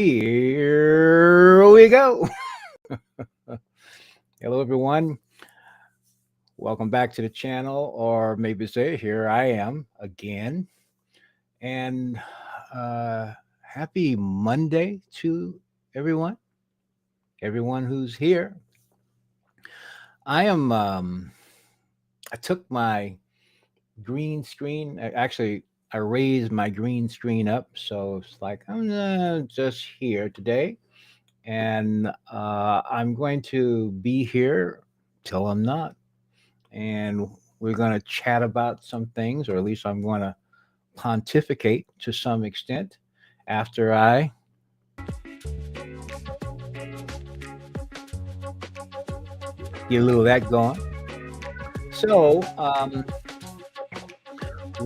Here we go. Hello, everyone. Welcome back to the channel, or maybe say, here I am again. And happy Monday to everyone who's here. I am, I took my green screen, actually, I raised my green screen up. So it's like, I'm just here today. And I'm going to be here till I'm not. And we're going to chat about some things, or at least I'm going to pontificate to some extent after I get a little of that going. So,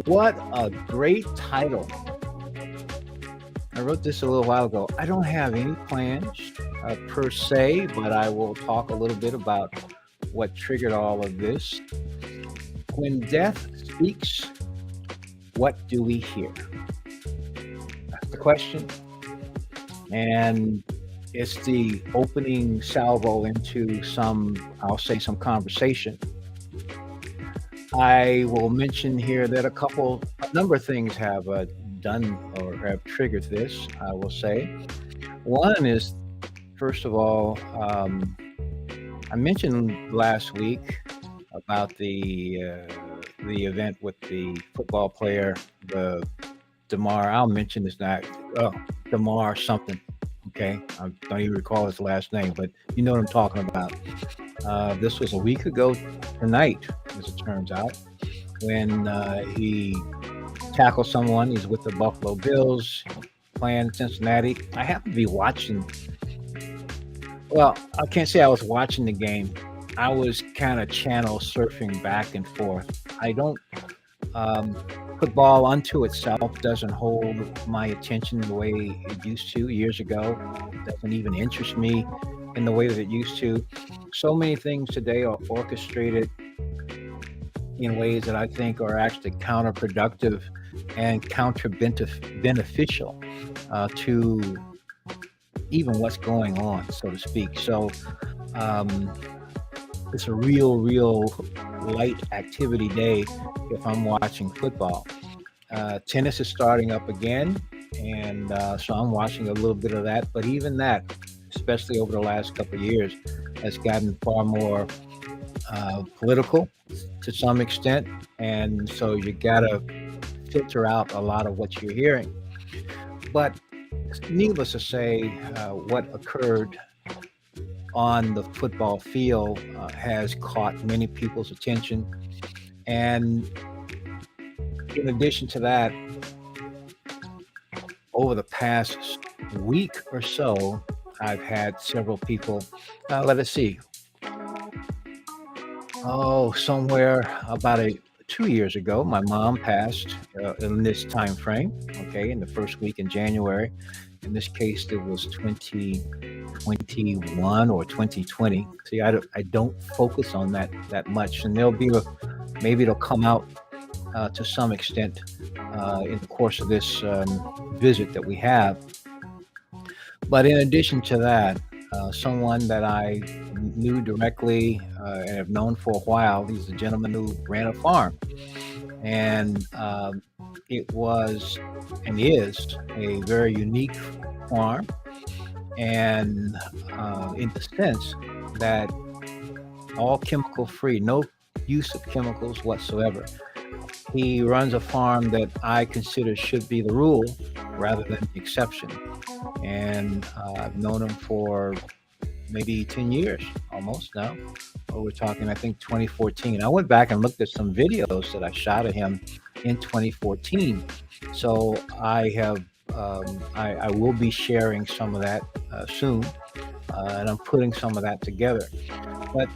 what a great title. I wrote this a little while ago. I don't have any plans per se, but I will talk a little bit about what triggered all of this. When death speaks, what do we hear? That's the question. And it's the opening salvo into I'll say some conversation. I will mention here that a number of things have done or have triggered this, I will say. One is, first of all, I mentioned last week about the event with the football player, the DeMar. I'll mention his name. DeMar something. Okay, I don't even recall his last name, but you know what I'm talking about. This was a week ago tonight, as it turns out, when he tackled someone. He's with the Buffalo Bills, playing in Cincinnati. I happened to be watching. Well, I can't say I was watching the game. I was kind of channel surfing back and forth. I don't, football unto itself doesn't hold my attention the way it used to years ago. It doesn't even interest me in the way that it used to. So many things today are orchestrated in ways that I think are actually counterproductive and beneficial to even what's going on, so to speak. So it's a real light activity day if I'm watching football. Tennis is starting up again, and so I'm watching a little bit of that. But even that, especially over the last couple of years, has gotten far more political to some extent, and so you gotta filter out a lot of what you're hearing. But needless to say, what occurred on the football field has caught many people's attention. And in addition to that, over the past week or so, I've had several people, let us see, somewhere about 2 years ago, my mom passed in this time frame, okay, in the first week in January. In this case, it was 2021 or 2020. See, I don't focus on that much, and maybe it'll come out to some extent in the course of this visit that we have. But in addition to that, someone that I knew directly and have known for a while, he's a gentleman who ran a farm. And it was and is a very unique farm, and in the sense that all chemical free, no use of chemicals whatsoever. He runs a farm that I consider should be the rule rather than the exception. And I've known him for maybe 10 years almost now. We're talking, I think, 2014. I went back and looked at some videos that I shot of him in 2014. So I have, I will be sharing some of that soon, and I'm putting some of that together. But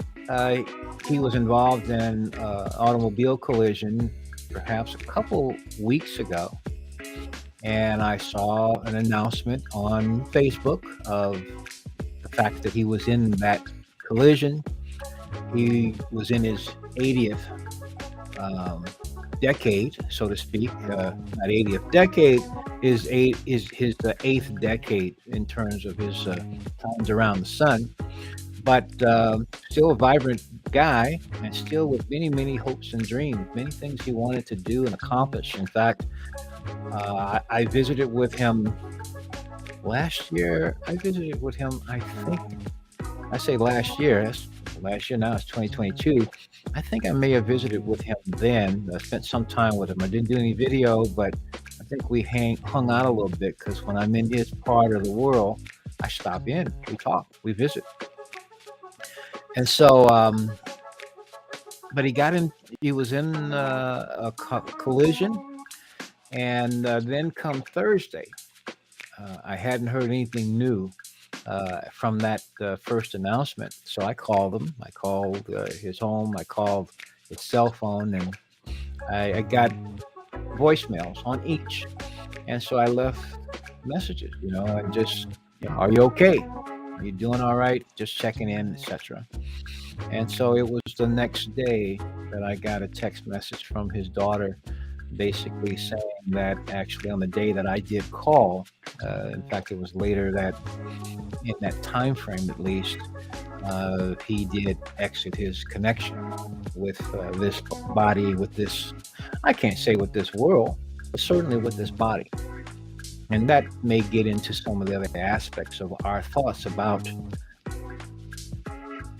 he was involved in automobile collision perhaps a couple weeks ago, and I saw an announcement on Facebook of the fact that he was in that collision. He was in his 80th decade, so to speak, not 80th decade, is his eighth decade in terms of his times around the sun, but still a vibrant guy and still with many, many hopes and dreams, many things he wanted to do and accomplish. In fact, I visited with him last year. I visited with him, I think, I say last year, that's last year now, it's 2022. I think I may have visited with him then. I spent some time with him. I didn't do any video, but I think we hung out a little bit because when I'm in his part of the world, I stop in, we talk, we visit. And so, but he was in a collision. And then come Thursday, I hadn't heard anything new from that first announcement. So I called him. I called his home. I called his cell phone, and I got voicemails on each. And so I left messages, and just, are you okay? Are you doing all right? Just checking in, etc. And so it was the next day that I got a text message from his daughter, basically saying that actually on the day that I did call, in fact, it was later that in that time frame at least, he did exit his connection with this body, with this, I can't say with this world, but certainly with this body. And that may get into some of the other aspects of our thoughts about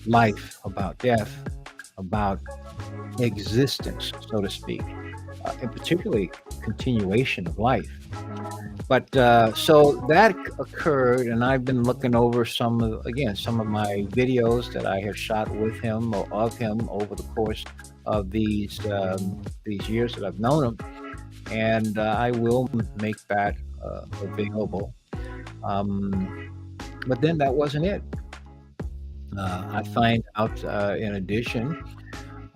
life, about death, about existence, so to speak, and particularly continuation of life. But so that occurred, and I've been looking over some of my videos that I have shot with him or of him over the course of these years that I've known him, and I will make that available. But then that wasn't it. I find out, in addition,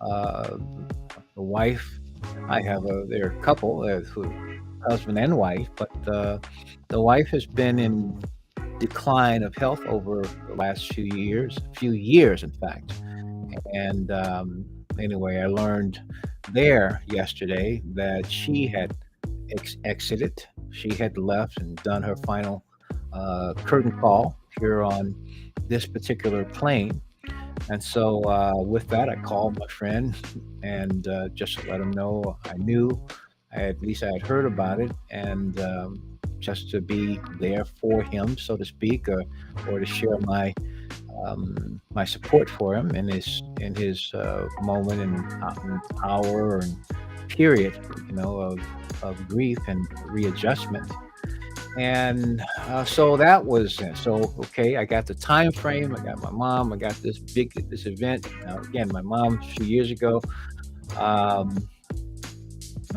the wife. They're a couple, husband and wife, but the wife has been in decline of health over the last few years, in fact. And anyway, I learned there yesterday that she had exited. She had left and done her final curtain call here on this particular plane. And so with that, I called my friend and just to let him know I knew, at least I had heard about it, and just to be there for him, so to speak, or to share my support for him in his moment and hour and period, of grief and readjustment. And so that was it. So okay, I got the time frame. I got my mom. I got this event. Now again, my mom a few years ago. I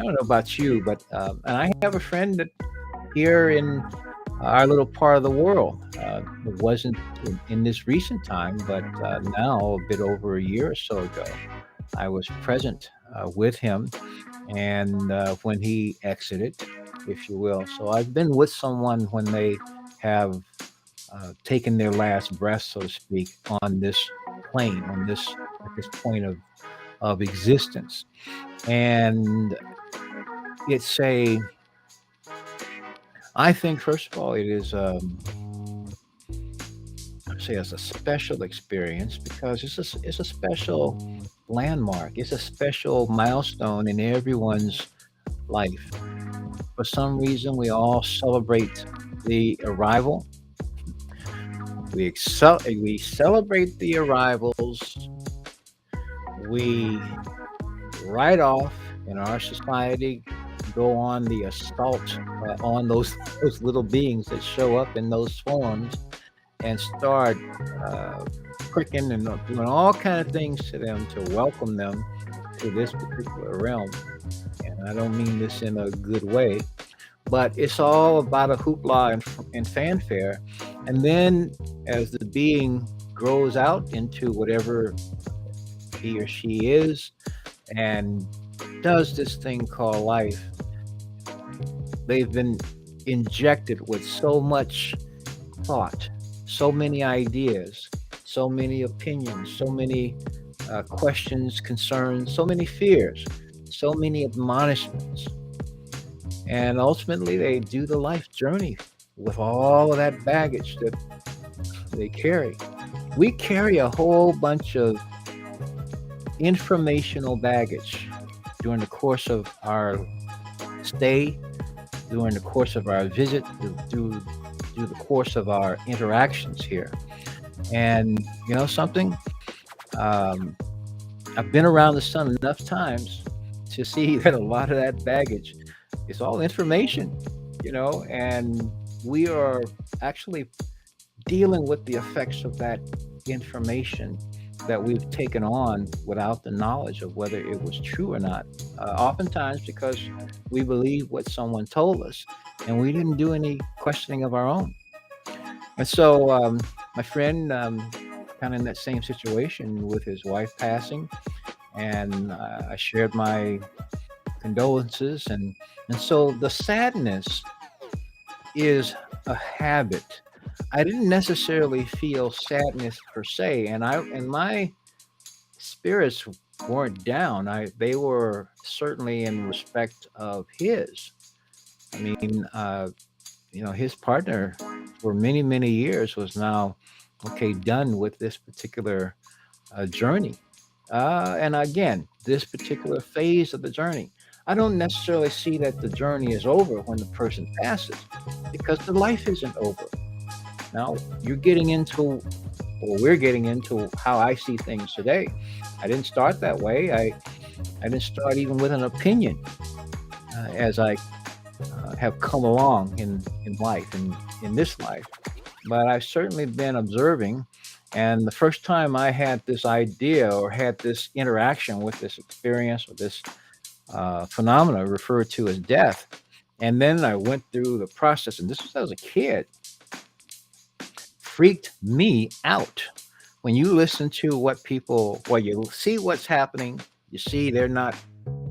don't know about you, but and I have a friend that here in our little part of the world. It wasn't in this recent time, but now a bit over a year or so ago, I was present with him, and when he exited, if you will. So I've been with someone when they have taken their last breath, so to speak, on this plane, at this point of existence, and it's I think first of all, it is I'd say it's a special experience because it's a special landmark. It's a special milestone in everyone's life. For some reason, we all celebrate the arrival. We celebrate the arrivals. We right off in our society go on the assault on those little beings that show up in those forms and start pricking and doing all kind of things to them to welcome them to this particular realm. And I don't mean this in a good way, but it's all about a hoopla and fanfare. And then as the being grows out into whatever he or she is and does this thing called life, they've been injected with so much thought, so many ideas, so many opinions, so many questions, concerns, so many fears, so many admonishments. and ultimately they do the life journey with all of that baggage that they carry. We carry a whole bunch of informational baggage during the course of our stay, during the course of our visit, through the course of our interactions here. And you know something? Um, I've been around the sun enough times to see that a lot of that baggage is all information, and we are actually dealing with the effects of that information that we've taken on without the knowledge of whether it was true or not. Oftentimes because we believe what someone told us and we didn't do any questioning of our own. And so, my friend, kind of in that same situation with his wife passing, and I shared my condolences, and so the sadness is a habit. I didn't necessarily feel sadness per se, and my spirits weren't down. They were certainly in respect of his. I mean, his partner for many, many years was now okay, done with this particular journey. And again, this particular phase of the journey. I don't necessarily see that the journey is over when the person passes because the life isn't over. Now, you're getting into, or we're getting into how I see things today. I didn't start that way. I didn't start even with an opinion as I have come along in life, in this life. But I've certainly been observing. And the first time I had this idea or had this interaction with this experience or this phenomena referred to as death, and then I went through the process, and this was as a kid, freaked me out. When you listen to well, you see what's happening, you see they're not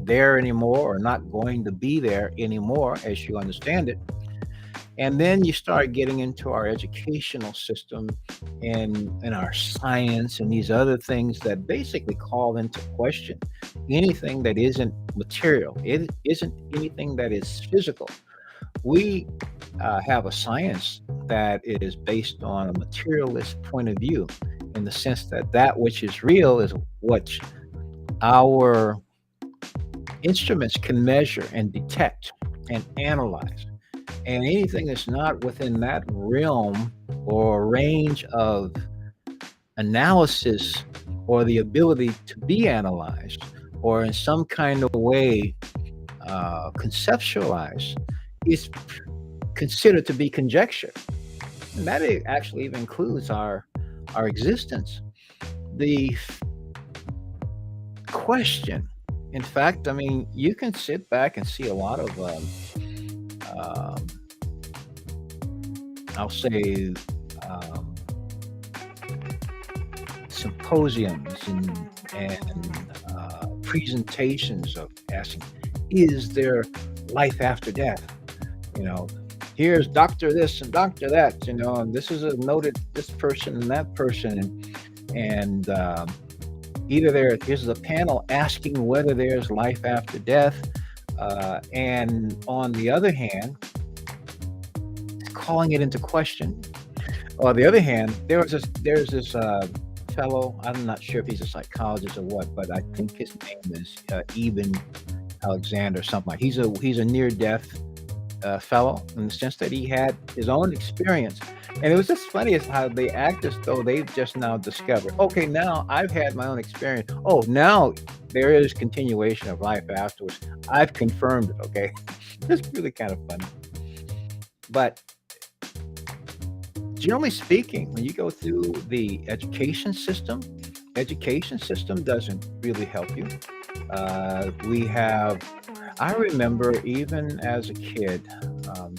there anymore or not going to be there anymore as you understand it. And then you start getting into our educational system and our science and these other things that basically call into question anything that isn't material. It isn't anything that is physical. We have a science that is based on a materialist point of view in the sense that that which is real is what our instruments can measure and detect and analyze. And anything that's not within that realm or range of analysis or the ability to be analyzed or in some kind of way conceptualized is considered to be conjecture. And that actually even includes our existence. The question, in fact, I mean, you can sit back and see a lot of um, I'll say um, symposiums and presentations of asking, is there life after death? You know, here's doctor this and doctor that. And this is a noted this person and that person, and either here's a panel asking whether there's life after death, and on the other hand, calling it into question. On the other hand, there's this fellow. I'm not sure if he's a psychologist or what, but I think his name is Eben Alexander, something like. He's a near death fellow in the sense that he had his own experience, and it was just funny as how they act as though they've just now discovered. Okay, now I've had my own experience. Oh, now there is continuation of life afterwards. I've confirmed it. Okay, it's really kind of funny, but generally speaking, when you go through the education system doesn't really help you. I remember even as a kid,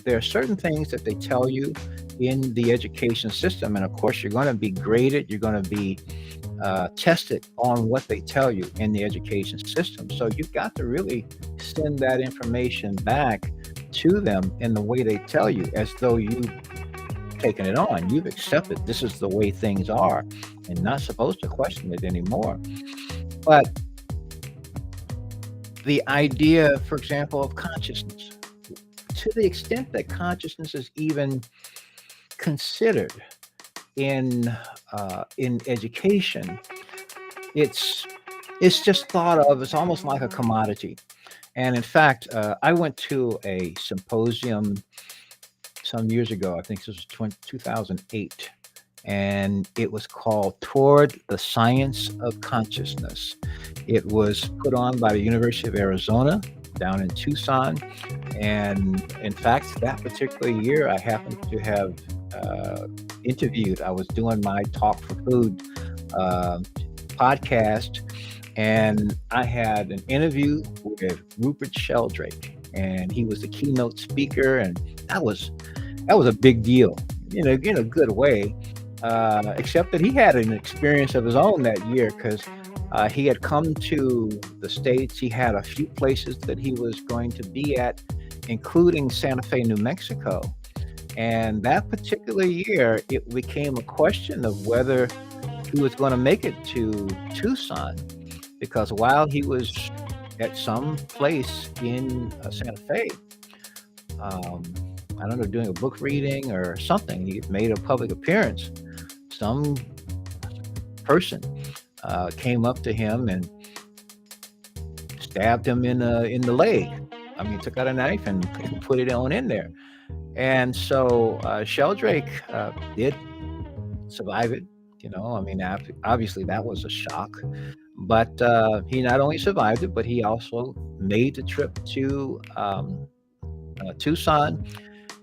there are certain things that they tell you in the education system. And of course, you're going to be graded, you're going to be tested on what they tell you in the education system. So you've got to really send that information back to them in the way they tell you, as though you've taken it on. You've accepted this is the way things are and not supposed to question it anymore. But the idea, for example, of consciousness. to the extent that consciousness is even considered in education, it's it's just thought of as almost like a commodity. And in fact, I went to a symposium some years ago. I think this was 2008, and it was called Toward the Science of Consciousness. It was put on by the University of Arizona down in Tucson. And in fact, that particular year, I happened to have interviewed, I was doing my Talk for Food uh, podcast, and I had an interview with Rupert Sheldrake, and he was the keynote speaker, and that was that was a big deal, in a good way. Except that he had an experience of his own that year because he had come to the States. He had a few places that he was going to be at, including Santa Fe, New Mexico. And that particular year, it became a question of whether he was going to make it to Tucson because while he was at some place in Santa Fe, um, I don't know, doing a book reading or something, he made a public appearance. Some person came up to him and stabbed him in the leg. I mean, took out a knife and put it on in there. And so Sheldrake did survive it. I mean, obviously that was a shock. But he not only survived it, but he also made the trip to Tucson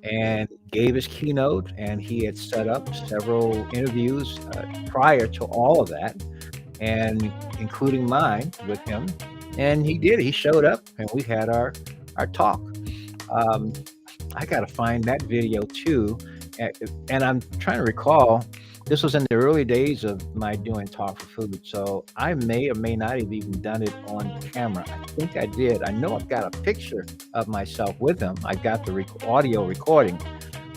and gave his keynote. And he had set up several interviews prior to all of that, and including mine with him. And he did. He showed up, and we had our talk. Um, I got to find that video too. And I'm trying to recall, this was in the early days of my doing Talk for Food. So I may or may not have even done it on camera. I think I did. I know I've got a picture of myself with him. I got the audio recording,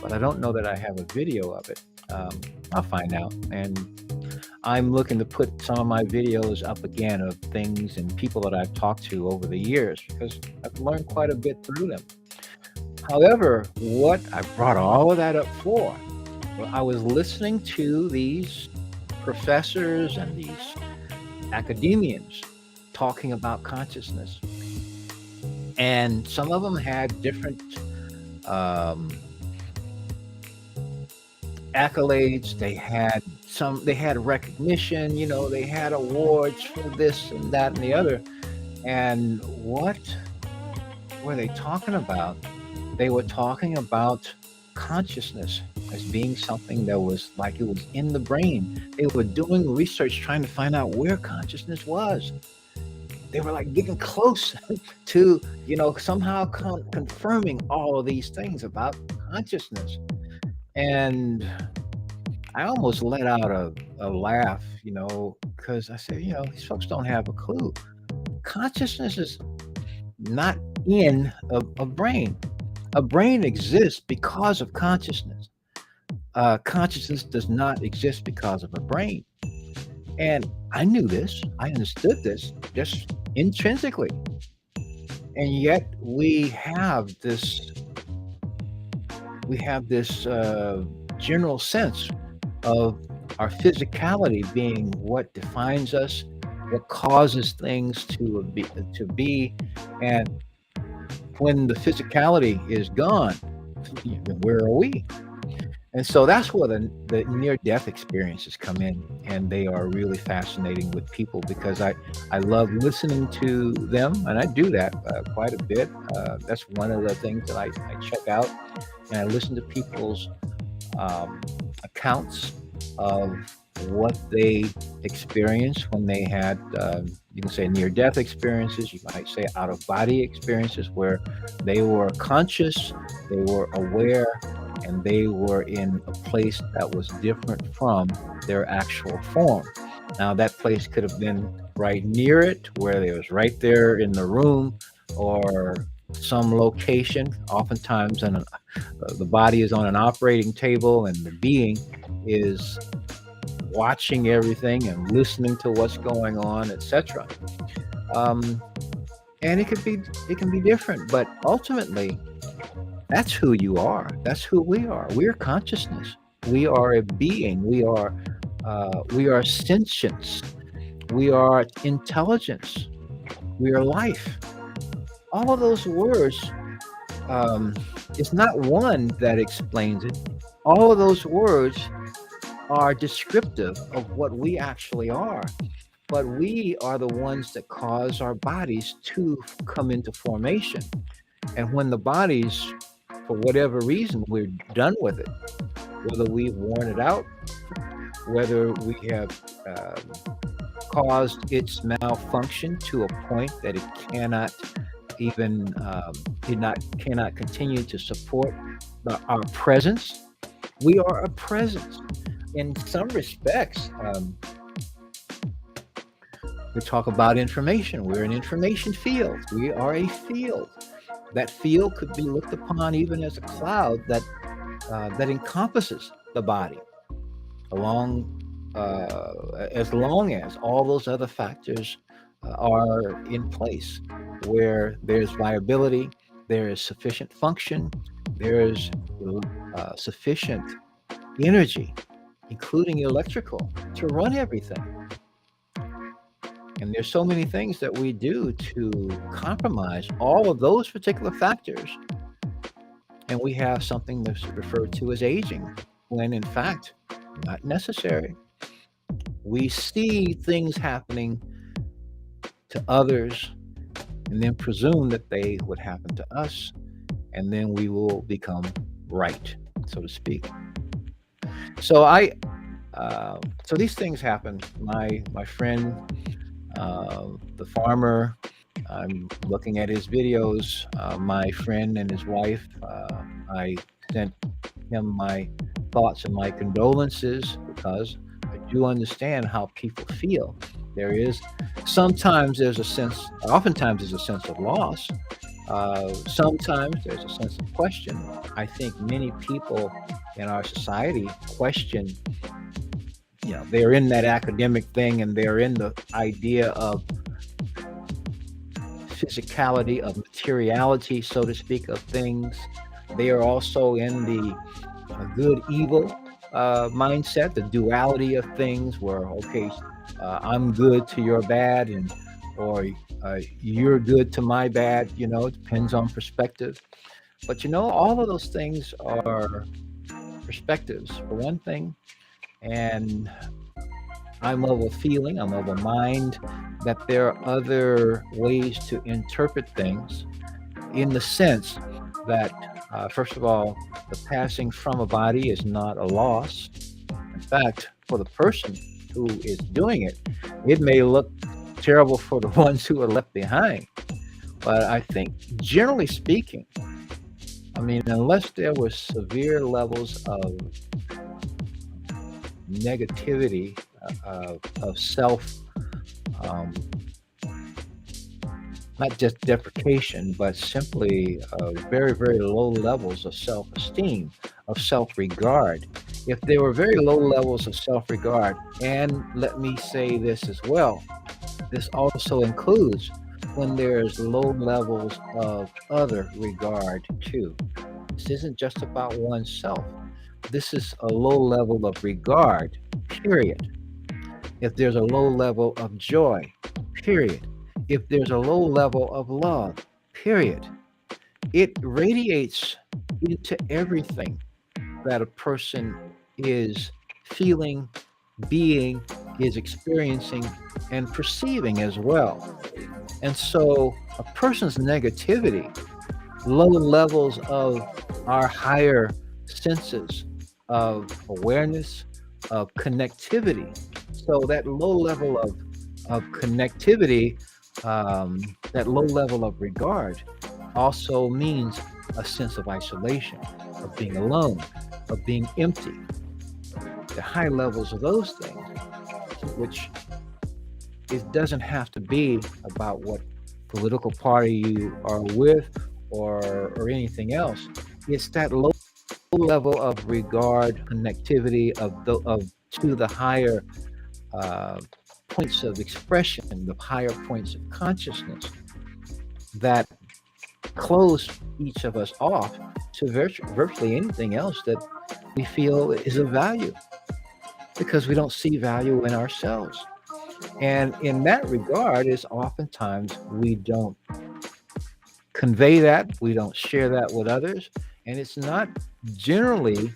but I don't know that I have a video of it. I'll find out. And I'm looking to put some of my videos up again of things and people that I've talked to over the years because I've learned quite a bit through them. However, what I brought all of that up for, well, I was listening to these professors and these academians talking about consciousness. And some of them had different um, accolades. They had recognition, they had awards for this and that and the other. And what were they talking about? They were talking about consciousness as being something that was like it was in the brain. They were doing research trying to find out where consciousness was. They were like getting close to, somehow confirming all of these things about consciousness. And I almost let out a laugh, because I said, these folks don't have a clue. Consciousness is not in a brain. A brain exists because of consciousness. Consciousness does not exist because of a brain. And I knew this. I understood this just intrinsically. And yet we have this general sense of our physicality being what defines us, what causes things to be, and when the physicality is gone, where are we? And so that's where the near-death experiences come in, and they are really fascinating with people because I love listening to them, and I do that quite a bit. That's one of the things that I check out, and I listen to people's accounts of what they experienced when they had, you can say near-death experiences, you might say out-of-body experiences where they were conscious, they were aware, and they were in a place that was different from their actual form. Now, that place could have been right near it, where they was right there in the room, or some location. Oftentimes, the body is on an operating table, and the being is watching everything and listening to what's going on, etc. And it can be different, but ultimately, That's who you are. That's who we are. We're consciousness. We are a being. We are sentience. We are intelligence. We are life. All of those words, um, it's not one that explains it. All of those words are descriptive of what we actually are. But we are the ones that cause our bodies to come into formation. And when the bodies, for whatever reason, we're done with it, whether we've worn it out, whether we have caused its malfunction to a point that it cannot even cannot continue to support our presence. We are a presence. In some respects, we talk about information. We're an information field. We are a field. That field could be looked upon even as a cloud that encompasses the body, along as long as all those other factors are in place, where there's viability, there is sufficient function, there is sufficient energy, including electrical, to run everything. And there's so many things that we do to compromise all of those particular factors. And we have something that's referred to as aging, when in fact, not necessary. We see things happening to others and then presume that they would happen to us, and then we will become right, so to speak. So so these things happen. My friend, the farmer, I'm looking at his videos. My friend and his wife, I sent him my thoughts and my condolences, because I do understand how people feel. There is oftentimes there's a sense of loss. Sometimes there's a sense of question. I think many people in our society question, they're in that academic thing, and they're in the idea of physicality, of materiality, so to speak, of things. They are also in the good evil mindset, the duality of things, where, okay, I'm good to your bad, or you're good to my bad. It depends on perspective. But all of those things are perspectives, for one thing. And I'm of a feeling, I'm of a mind that there are other ways to interpret things, in the sense that, first of all, the passing from a body is not a loss. In fact, for the person who is doing it, it may look terrible for the ones who are left behind. But I think, generally speaking, I mean, unless there were severe levels of negativity, of self, not just deprecation, but simply very, very low levels of self-esteem, of self-regard. If there were very low levels of self-regard, and let me say this as well, this also includes when there's low levels of other regard too. This isn't just about oneself. This is a low level of regard, period. If there's a low level of joy, period. If there's a low level of love, period. It radiates into everything that a person is feeling, being, is experiencing, and perceiving as well. And so a person's negativity, low levels of our higher senses of awareness, of connectivity. So that low level of connectivity, that low level of regard, also means a sense of isolation, of being alone, of being empty. The high levels of those things, which it doesn't have to be about what political party you are with, or anything else. It's that low level of regard, connectivity of to the higher uh, points of expression, the higher points of consciousness, that close each of us off to virtually anything else that we feel is of value because we don't see value in ourselves. And in that regard, is oftentimes we don't convey that, we don't share that with others, and it's not generally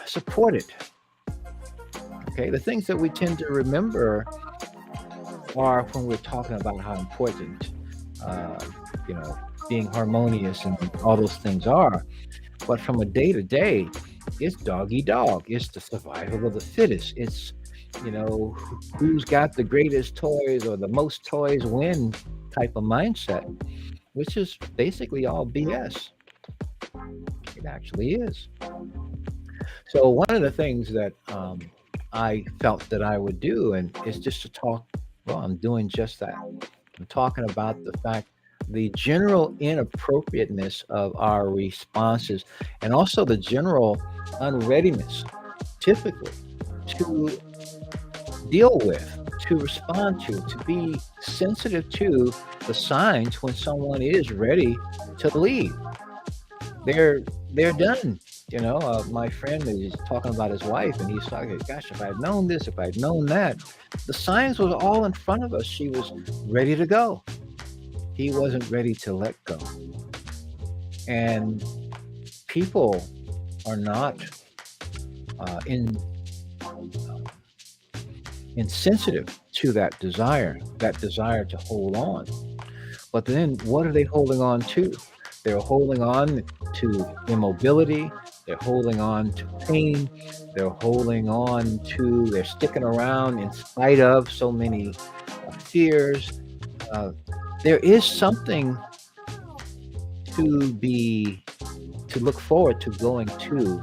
supported. Okay, the things that we tend to remember are when we're talking about how important, uh, you know, being harmonious and all those things are. But from a day to day, it's dog eat dog. It's the survival of the fittest. It's, who's got the greatest toys or the most toys win type of mindset, which is basically all BS. It actually is. So one of the things that I felt that I would do, and is just to talk. Well, I'm doing just that. I'm talking about the fact, the general inappropriateness of our responses, and also the general unreadiness, typically, to deal with, to respond to be sensitive to the signs when someone is ready to leave. They're done. My friend is talking about his wife, and he's talking, gosh, if I'd known this, if I'd known that. The signs was all in front of us. She was ready to go. He wasn't ready to let go. And people are not insensitive to that desire to hold on. But then what are they holding on to? They're holding on to immobility. They're holding on to pain. They're sticking around in spite of so many fears. Uh, there is something to be, to look forward to going to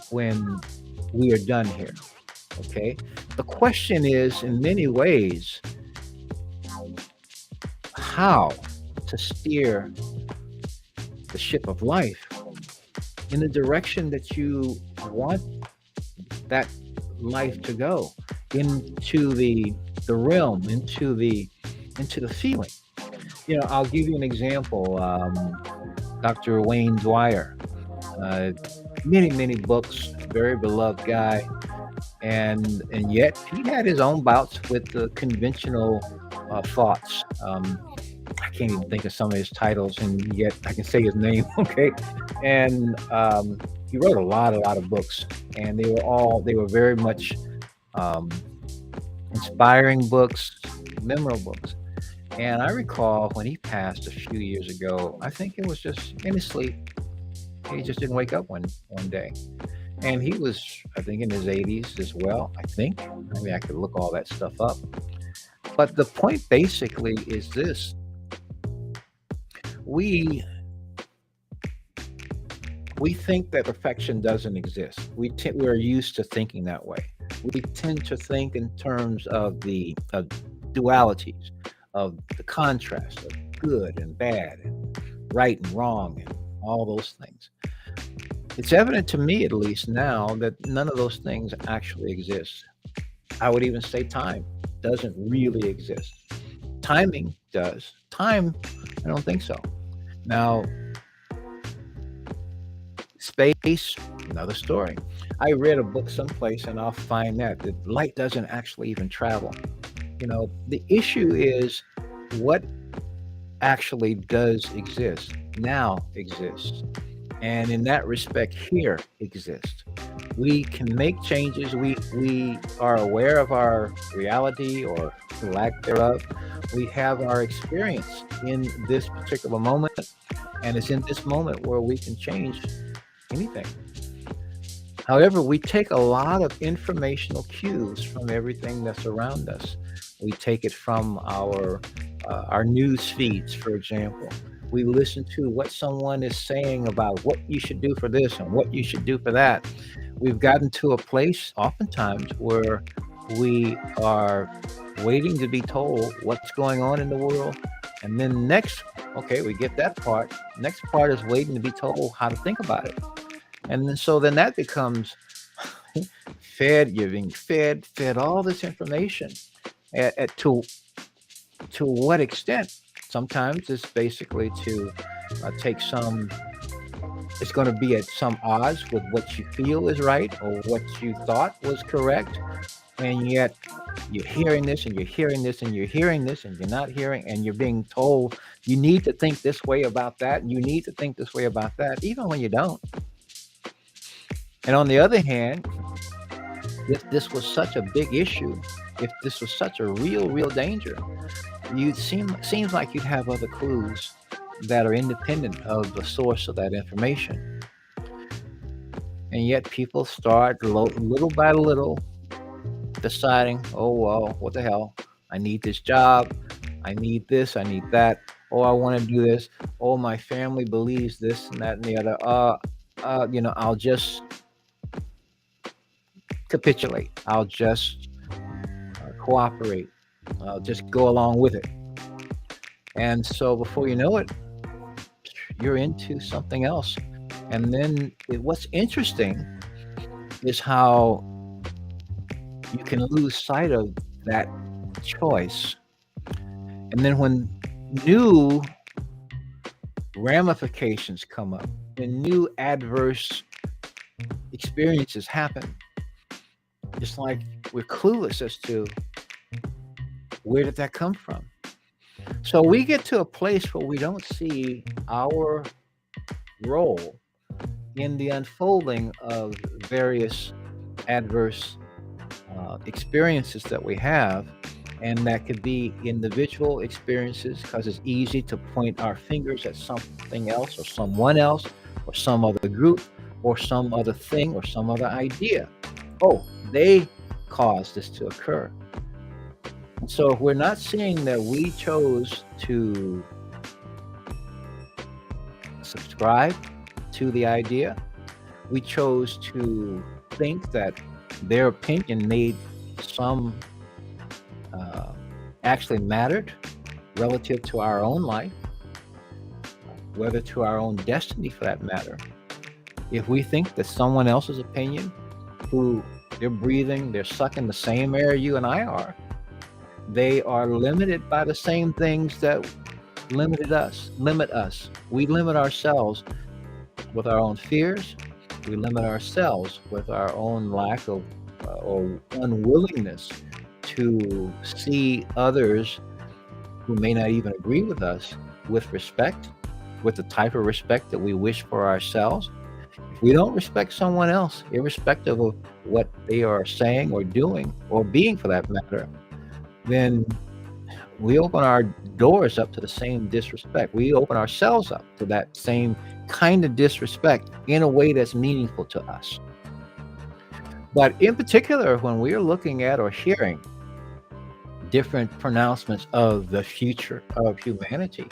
when we are done here. Okay. The question is, in many ways, how to steer the ship of life in the direction that you want that life to go, into the realm, into the feeling. I'll give you an example. Dr. Wayne Dwyer, uh, many books, very beloved guy, and yet he had his own bouts with the conventional thoughts. I can't even think of some of his titles, and yet I can say his name. Okay, and he wrote a lot of books, and they were very much um, inspiring books, memorable books. And I recall when he passed a few years ago, I think it was just in his sleep. He just didn't wake up one day. And he was, I think, in his 80s as well. I think. I mean, I could look all that stuff up. But the point basically is this: we we think that perfection doesn't exist. We're used to thinking that way. We tend to think in terms of the dualities, of the contrast of good and bad, and right and wrong, and all those things. It's evident to me, at least now, that none of those things actually exist. I would even say time doesn't really exist. Timing does. Time, I don't think so. Now, space, another story. I read a book someplace, and I'll find that light doesn't actually even travel. The issue is what actually does exist, now exists. And in that respect, here exists. We can make changes. We are aware of our reality or lack thereof. We have our experience in this particular moment, and it's in this moment where we can change anything. However, we take a lot of informational cues from everything that's around us. We take it from our news feeds, for example. We listen to what someone is saying about what you should do for this and what you should do for that. We've gotten to a place, oftentimes, where we are waiting to be told what's going on in the world. And then next, okay, we get that part. Next part is waiting to be told how to think about it. And then that becomes you're being fed all this information. To what extent? Sometimes it's basically to take some It's going to be at some odds with what you feel is right or what you thought was correct. And yet you're hearing this and you're hearing this and you're hearing this and you're not hearing, and you're being told you need to think this way about that and you need to think this way about that, even when you don't. And on the other hand, if this was such a big issue, if this was such a real danger, seems like you'd have other clues that are independent of the source of that information. And yet people start little by little deciding, oh, well, what the hell? I need this job. I need this. I need that. Oh, I want to do this. Oh, my family believes this and that and the other. I'll just capitulate. I'll just cooperate. I'll just go along with it. And so before you know it, you're into something else. And then what's interesting is how you can lose sight of that choice. And then when new ramifications come up and new adverse experiences happen, it's like we're clueless as to where did that come from. So we get to a place where we don't see our role in the unfolding of various adverse experiences that we have. And that could be individual experiences, because it's easy to point our fingers at something else or someone else or some other group or some other thing or some other idea. Oh, they caused this to occur. And so if we're not seeing that we chose to subscribe to the idea, we chose to think that their opinion made some actually mattered relative to our own life, whether to our own destiny for that matter. If we think that someone else's opinion, who they're breathing, they're sucking the same air you and I are, they are limited by the same things that limit us. We limit ourselves with our own fears. We limit ourselves with our own lack of or unwillingness to see others who may not even agree with us with respect, with the type of respect that we wish for ourselves. If we don't respect someone else, irrespective of what they are saying or doing or being for that matter, then we open our doors up to the same disrespect. We open ourselves up to that same kind of disrespect in a way that's meaningful to us. But in particular, when we are looking at or hearing different pronouncements of the future of humanity,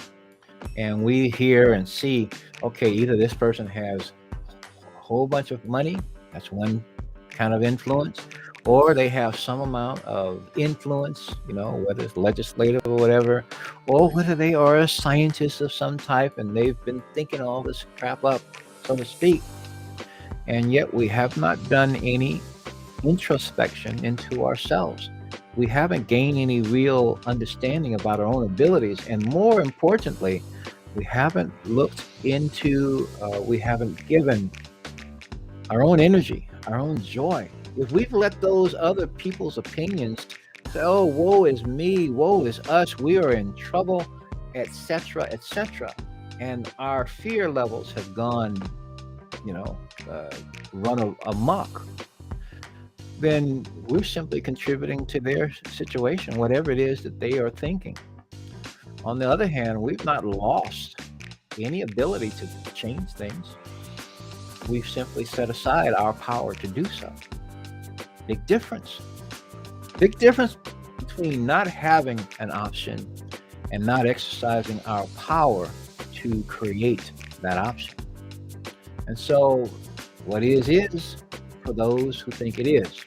and we hear and see, okay, either this person has a whole bunch of money, that's one kind of influence, or they have some amount of influence, whether it's legislative or whatever, or whether they are a scientist of some type and they've been thinking all this crap up, so to speak. And yet we have not done any introspection into ourselves. We haven't gained any real understanding about our own abilities. And more importantly, we haven't looked into, we haven't given our own energy, our own joy. If we've let those other people's opinions say, oh, woe is me, woe is us, we are in trouble, etc., and our fear levels have gone, run amok, then we're simply contributing to their situation, whatever it is that they are thinking. On the other hand, we've not lost any ability to change things. We've simply set aside our power to do so. Big difference. Big difference between not having an option and not exercising our power to create that option. And so what is for those who think it is.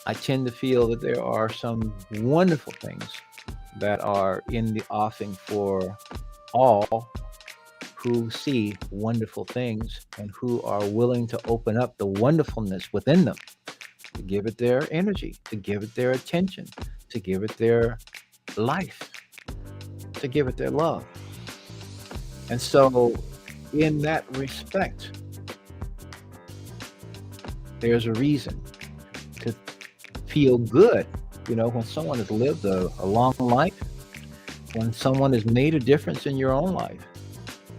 I tend to feel that there are some wonderful things that are in the offing for all who see wonderful things and who are willing to open up the wonderfulness within them, to give it their energy, to give it their attention, to give it their life, to give it their love. And so in that respect, there's a reason to feel good. When someone has lived a long life, when someone has made a difference in your own life,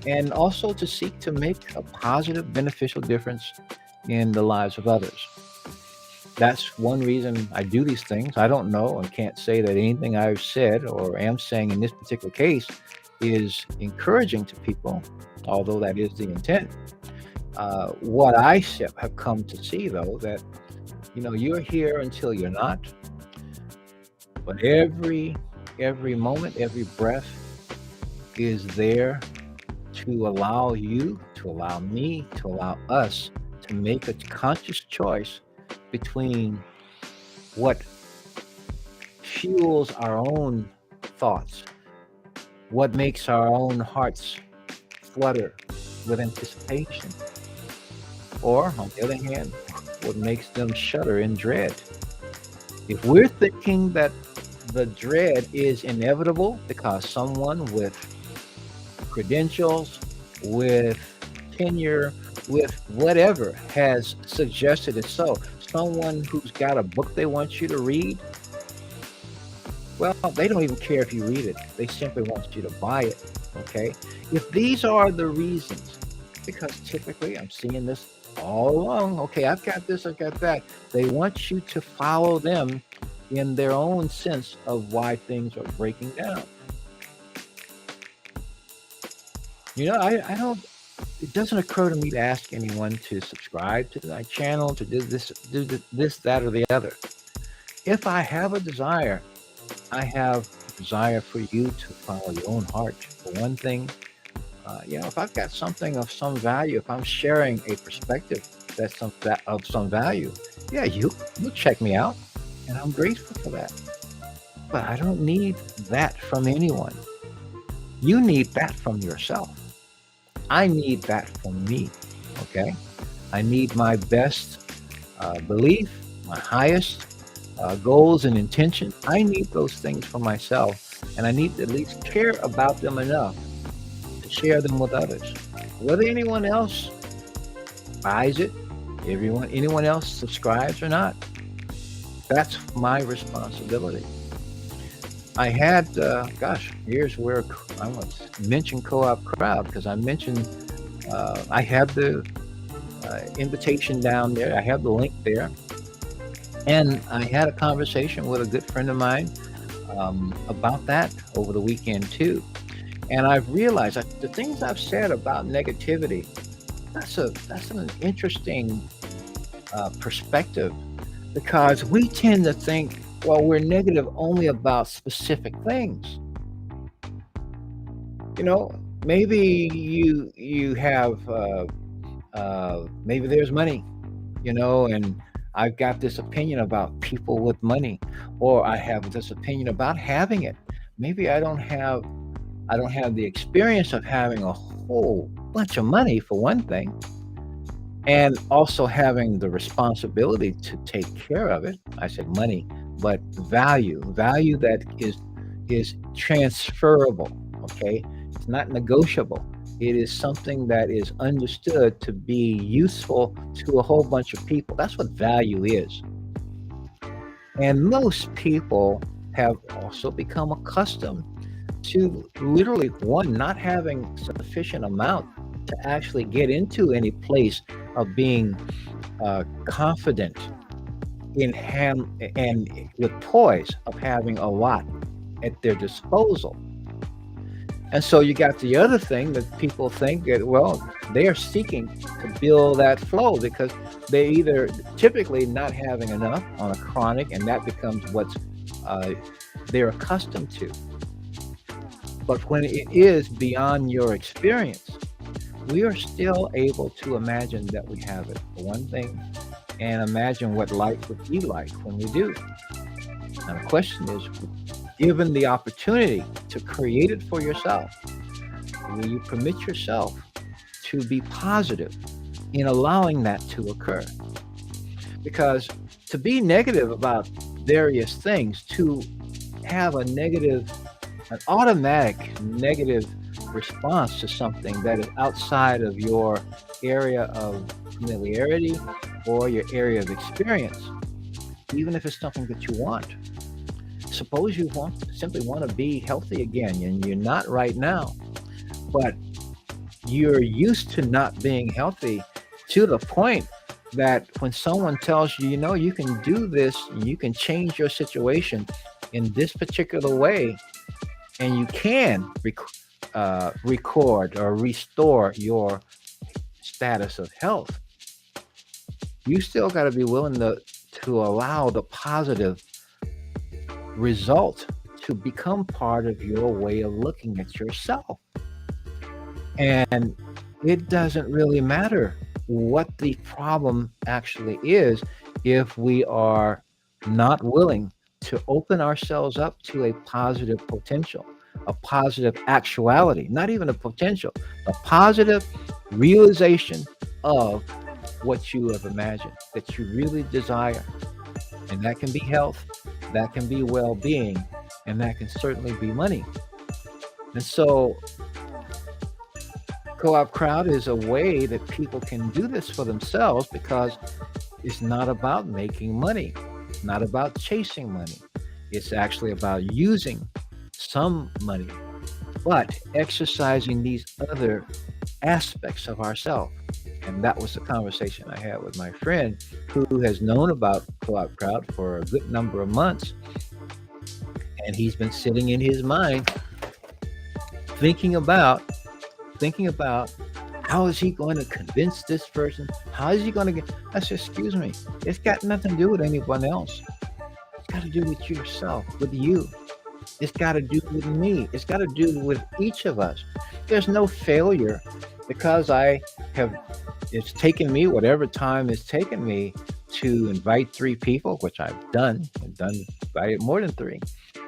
and also to seek to make a positive, beneficial difference in the lives of others. That's one reason I do these things. I don't know and can't say that anything I've said or am saying in this particular case is encouraging to people, although that is the intent. What have come to see, though, that you're here until you're not, but every moment, every breath is there to allow you, to allow me, to allow us to make a conscious choice between what fuels our own thoughts, what makes our own hearts flutter with anticipation, or, on the other hand, what makes them shudder in dread. If we're thinking that the dread is inevitable because someone with credentials, with tenure, with whatever has suggested it so, someone who's got a book they want you to read, well, they don't even care if you read it. They simply want you to buy it, okay? If these are the reasons, because typically I'm seeing this all along, okay, I've got this, I've got that. They want you to follow them in their own sense of why things are breaking down. I don't, it doesn't occur to me to ask anyone to subscribe to my channel, to do this, that, or the other. If I have a desire, I have a desire for you to follow your own heart. For one thing, if I've got something of some value, if I'm sharing a perspective that's of some value, yeah, you'll check me out, and I'm grateful for that. But I don't need that from anyone. You need that from yourself. I need that from me, okay? I need my best belief, my highest goals and intention. I need those things for myself, and I need to at least care about them enough to share them with others. Whether anyone else buys it, anyone else subscribes or not, that's my responsibility. I had, here's where I want to mention CoopCrowd, because I mentioned, I have the invitation down there. I have the link there. And I had a conversation with a good friend of mine about that over the weekend too. And I've realized that the things I've said about negativity, that's an interesting perspective, because we tend to think, well, we're negative only about specific things. Maybe you have maybe there's money, and I've got this opinion about people with money, or I have this opinion about having it. Maybe I don't have the experience of having a whole bunch of money, for one thing, and also having the responsibility to take care of it. I said money, but value that is transferable, okay? It's not negotiable. It is something that is understood to be useful to a whole bunch of people. That's what value is. And most people have also become accustomed to literally, one, not having sufficient amount to actually get into any place of being confident and with poise of having a lot at their disposal. And so you got the other thing that people think that, well, they are seeking to build that flow because they either typically not having enough on a chronic, and that becomes what's they're accustomed to. But when it is beyond your experience, we are still able to imagine that we have it, for one thing, and imagine what life would be like when we do. Now the question is, given the opportunity to create it for yourself, will you permit yourself to be positive in allowing that to occur? Because to be negative about various things, to have an automatic negative response to something that is outside of your area of familiarity or your area of experience, even if it's something that you want. Suppose you simply want to be healthy again, and you're not right now, but you're used to not being healthy to the point that when someone tells you, you can do this, you can change your situation in this particular way, and you can record or restore your status of health, you still got to be willing to allow the positive result to become part of your way of looking at yourself. And it doesn't really matter what the problem actually is if we are not willing to open ourselves up to a positive potential, a positive actuality, not even a potential, a positive realization of what you have imagined, that you really desire. And that can be health, that can be well-being, and that can certainly be money. And so Co-op Crowd is a way that people can do this for themselves, because it's not about making money, not about chasing money. It's actually about using some money, but exercising these other aspects of ourselves. And that was the conversation I had with my friend who has known about Co-op Crowd for a good number of months. And he's been sitting in his mind thinking about how is he going to convince this person? How is he going to get? I said, excuse me, it's got nothing to do with anyone else. It's got to do with yourself, with you. It's got to do with me. It's got to do with each of us. There's no failure, because it's taken me whatever time it's taken me to invite 3 people, which I've done invited more than 3.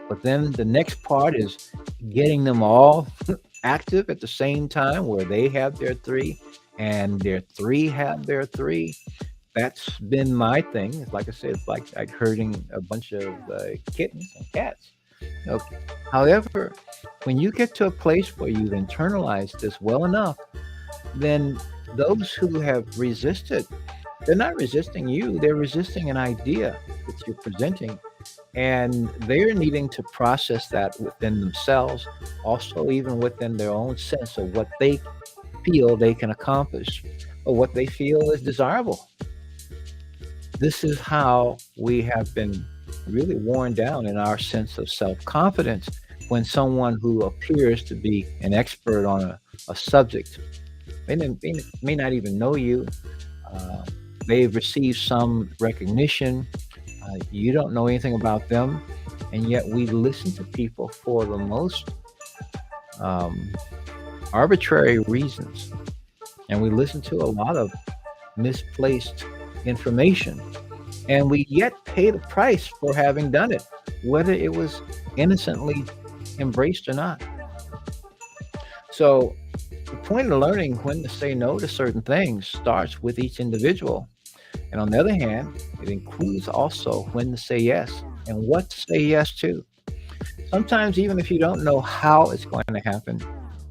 But then the next part is getting them all active at the same time, where they have their 3 and their 3 have their 3. That's been my thing. It's like I said, it's like herding a bunch of kittens and cats. Okay. However, when you get to a place where you've internalized this well enough, then those who have resisted, they're not resisting you, they're resisting an idea that you're presenting. And they're needing to process that within themselves, also even within their own sense of what they feel they can accomplish or what they feel is desirable. This is how we have been really worn down in our sense of self-confidence, when someone who appears to be an expert on a subject may not even know you. Uh, they've received some recognition. You don't know anything about them, and yet we listen to people for the most arbitrary reasons, and we listen to a lot of misplaced information, and we yet pay the price for having done it, whether it was innocently embraced or not. So the point of learning when to say no to certain things starts with each individual. And on the other hand, it includes also when to say yes and what to say yes to. Sometimes, even if you don't know how it's going to happen,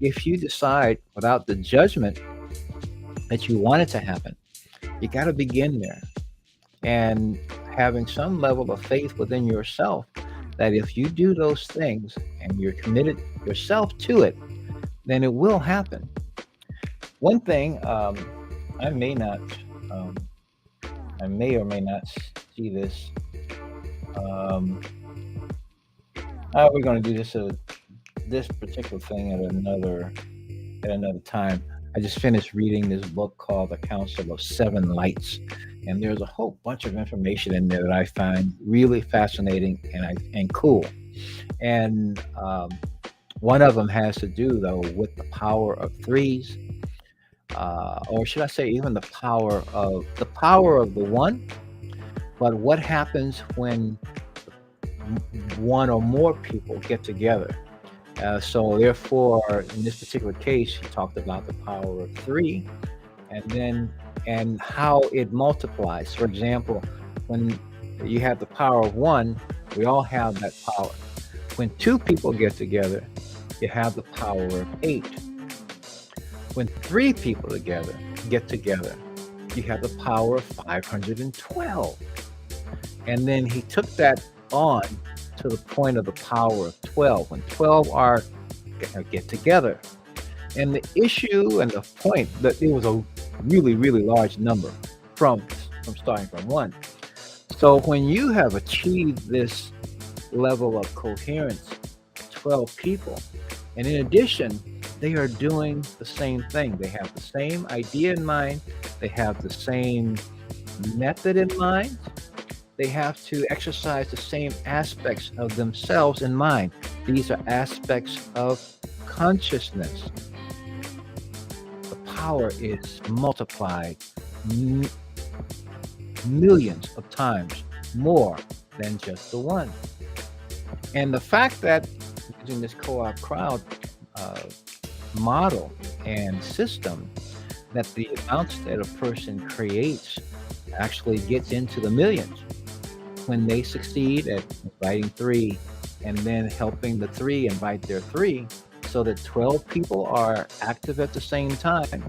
if you decide without the judgment that you want it to happen, you got to begin there. And having some level of faith within yourself that if you do those things and you're committed yourself to it, then it will happen. One thing, I may not, um, I may or may not see this. Um, we're going to do this particular thing at another time. I just finished reading this book called The Council of Seven Lights, and there's a whole bunch of information in there that I find really fascinating and cool. And one of them has to do, though, with the power of threes, or should I say, even the power of the one. But what happens when one or more people get together? So therefore, in this particular case, he talked about the power of 3, and how it multiplies. For example, when you have the power of 1, we all have that power. When 2 people get together, you have the power of 8. When three people together get together, you have the power of 512. And then he took that on to the point of the power of 12. When 12 are get together. And the issue and the point that it was a really, really large number from starting from one. So when you have achieved this level of coherence, 12 people, and in addition, they are doing the same thing. They have the same idea in mind. They have the same method in mind. They have to exercise the same aspects of themselves in mind. These are aspects of consciousness. The power is multiplied millions of times more than just the one. And the fact that using this co-op crowd model and system, that the amounts that a person creates actually gets into the millions when they succeed at inviting three and then helping the three invite their three, so that 12 people are active at the same time.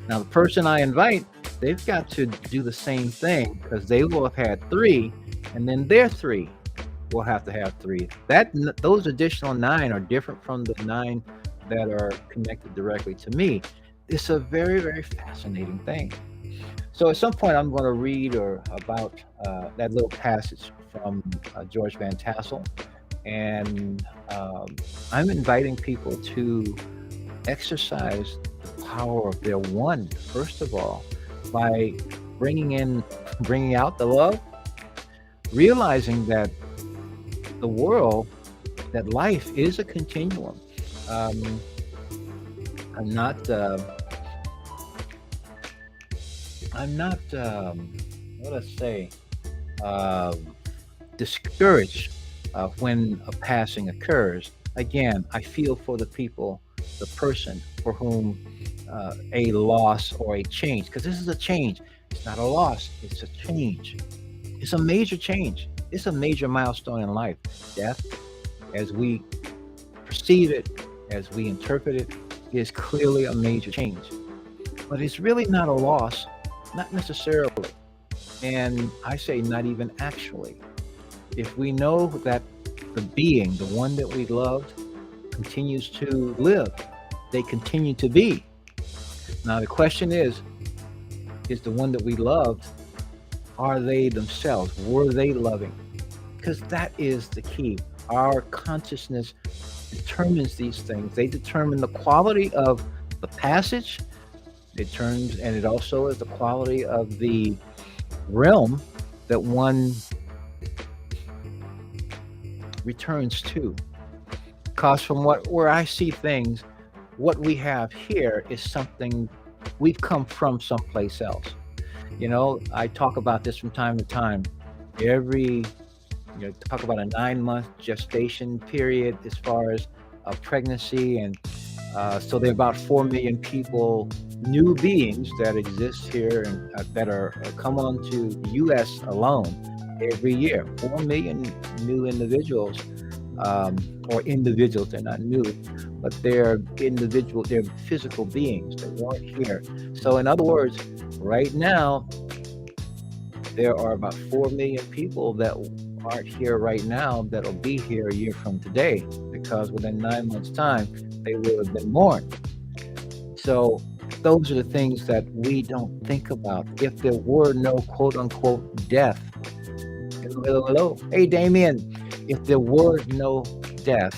Now, the person I invite, they've got to do the same thing, because they will have had three, and then their three will have to have three. Those additional 9 are different from the 9 that are connected directly to me. It's a very, very fascinating thing. So at some point, I'm going to read about that little passage from George Van Tassel, and I'm inviting people to exercise the power of their one, first of all, by bringing out the love, realizing that the world, that life is a continuum. I'm not what I say, discouraged when a passing occurs. Again, I feel for the people, the person for whom a loss or a change, because this is a change. It's not a loss, it's a change. It's a major change. It's a major milestone in life. Death, as we perceive it, as we interpret it, is clearly a major change. But it's really not a loss, not necessarily. And I say not even actually. If we know that the being, the one that we loved, continues to live, they continue to be. Now the question is the one that we loved, are they themselves? Were they loving? Because that is the key. Our consciousness determines these things. They determine the quality of the passage. And it also is the quality of the realm that one returns to. Because from where I see things, what we have here is something we've come from someplace else. I talk about this from time to time. Talk about a 9-month gestation period as far as pregnancy, and so there are about 4 million people, new beings that exist here and that are come on to the U.S. alone every year. 4 million new individuals, or individuals. They're not new, but they're physical beings that weren't here. So in other words, right now, there are about 4 million people that aren't here right now that'll be here a year from today, because within 9 months' time, they will have been born. So those are the things that we don't think about. If there were no quote-unquote death, hello, hey Damien, if there were no death,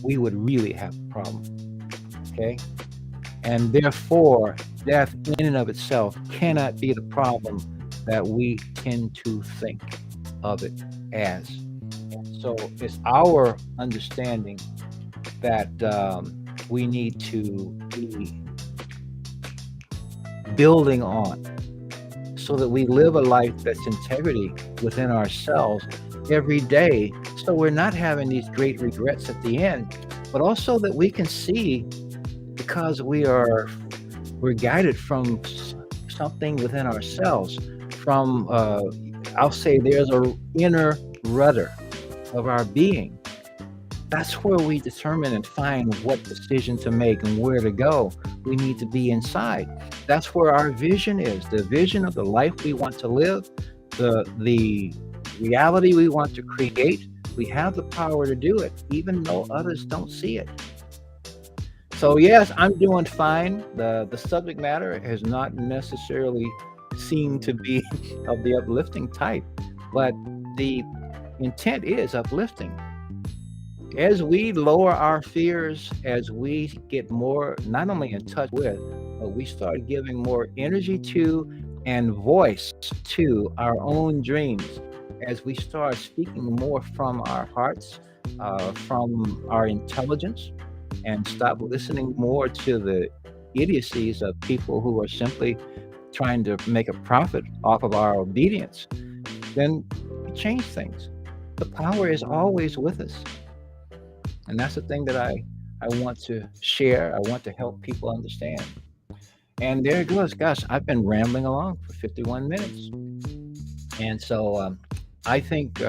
we would really have a problem, okay? And therefore, death in and of itself cannot be the problem that we tend to think of it as. So it's our understanding that we need to be building on, so that we live a life that's integrity within ourselves every day, so we're not having these great regrets at the end, but also that we can see, because we're guided from something within ourselves, from I'll say there's a inner rudder of our being That's where we determine and find what decision to make and where to go. We need to be inside. That's where our vision is, the vision of the life we want to live, the reality we want to create. We have the power to do it, even though others don't see it. So yes, I'm doing fine. The subject matter has not necessarily seemed to be of the uplifting type, but the intent is uplifting. As we lower our fears, as we get more not only in touch with, but we start giving more energy to and voice to our own dreams, as we start speaking more from our hearts, from our intelligence, and stop listening more to the idiocies of people who are simply trying to make a profit off of our obedience, then we change things. The power is always with us. And that's the thing that I want to share. I want to help people understand. And there it goes. Gosh, I've been rambling along for 51 minutes. And so I think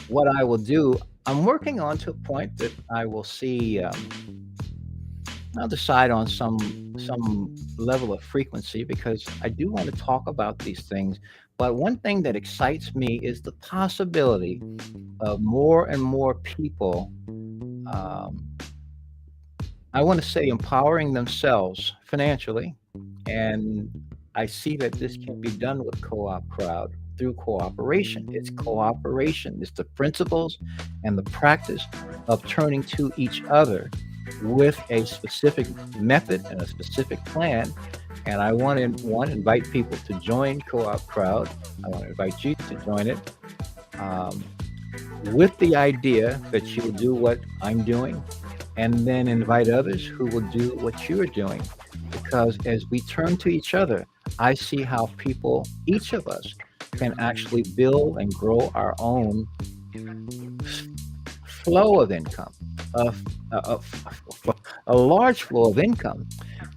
what I will do, I'm working on to a point that I will see. I'll decide on some level of frequency because I do want to talk about these things. But one thing that excites me is the possibility of more and more people. Um, I want to say empowering themselves financially, and I see that this can be done with co-op crowd through cooperation. It's cooperation. It's the principles and the practice of turning to each other with a specific method and a specific plan. And I want to invite people to join co-op crowd. I want to invite you to join it. Um, with the idea that you'll do what I'm doing and then invite others who will do what you are doing. Because as we turn to each other, I see how people, each of us, can actually build and grow our own flow of income, of, a large flow of income.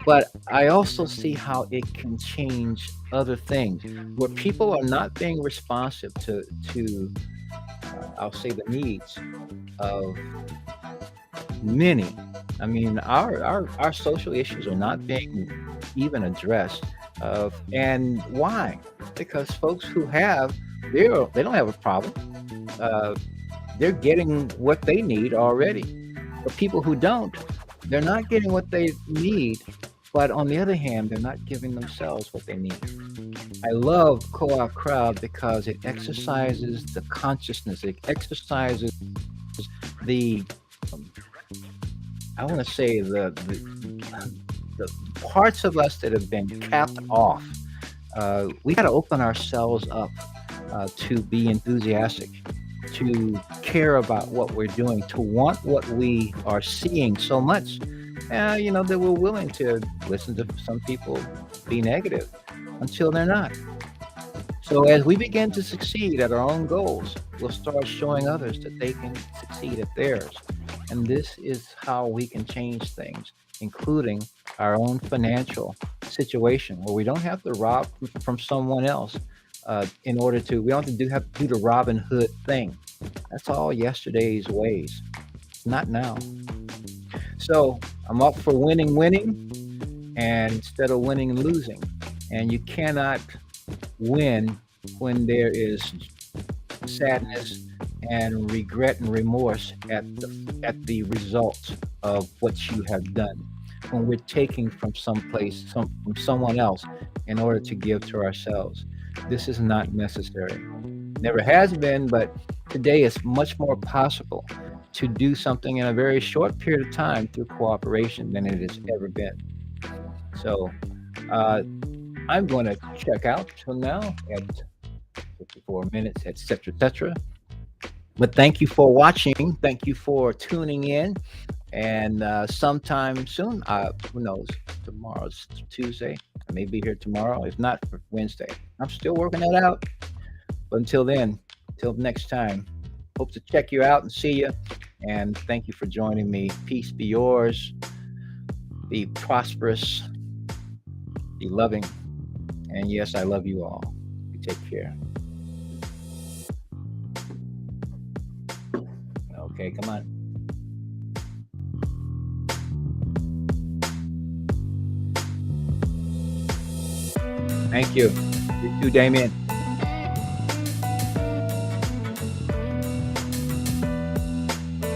But I also see how it can change other things where people are not being responsive to I'll say the needs of many. I mean, our social issues are not being even addressed. And why? Because folks who have, they don't have a problem. Uh, they're getting what they need already. But people who don't, they're not getting what they need. But on the other hand, they're not giving themselves what they need. I love Co-op Crowd because it exercises the consciousness. It exercises the, um, I want to say the parts of us that have been capped off. We got to open ourselves up to be enthusiastic, to care about what we're doing, to want what we are seeing so much. That we're willing to listen to some people be negative until they're not. So as we begin to succeed at our own goals, we'll start showing others that they can succeed at theirs. And this is how we can change things, including our own financial situation, where we don't have to rob from someone else in order to. We don't have to do the Robin Hood thing. That's all yesterday's ways. Not now. So I'm up for winning, and instead of winning and losing. And you cannot win when there is sadness and regret and remorse at the result of what you have done. When we're taking from from someone else in order to give to ourselves. This is not necessary. Never has been, but today it's much more possible to do something in a very short period of time through cooperation than it has ever been. So uh, I'm going to check out till now at 54 minutes, etc., etc. But thank you for watching. Thank you for tuning in. And sometime soon, who knows? Tomorrow's Tuesday. I may be here tomorrow, if not for Wednesday. I'm still working that out. But until then, until next time, hope to check you out and see you. And thank you for joining me. Peace be yours. Be prosperous. Be loving. And yes, I love you all. You take care. Okay, come on. Thank you. You too, Damien.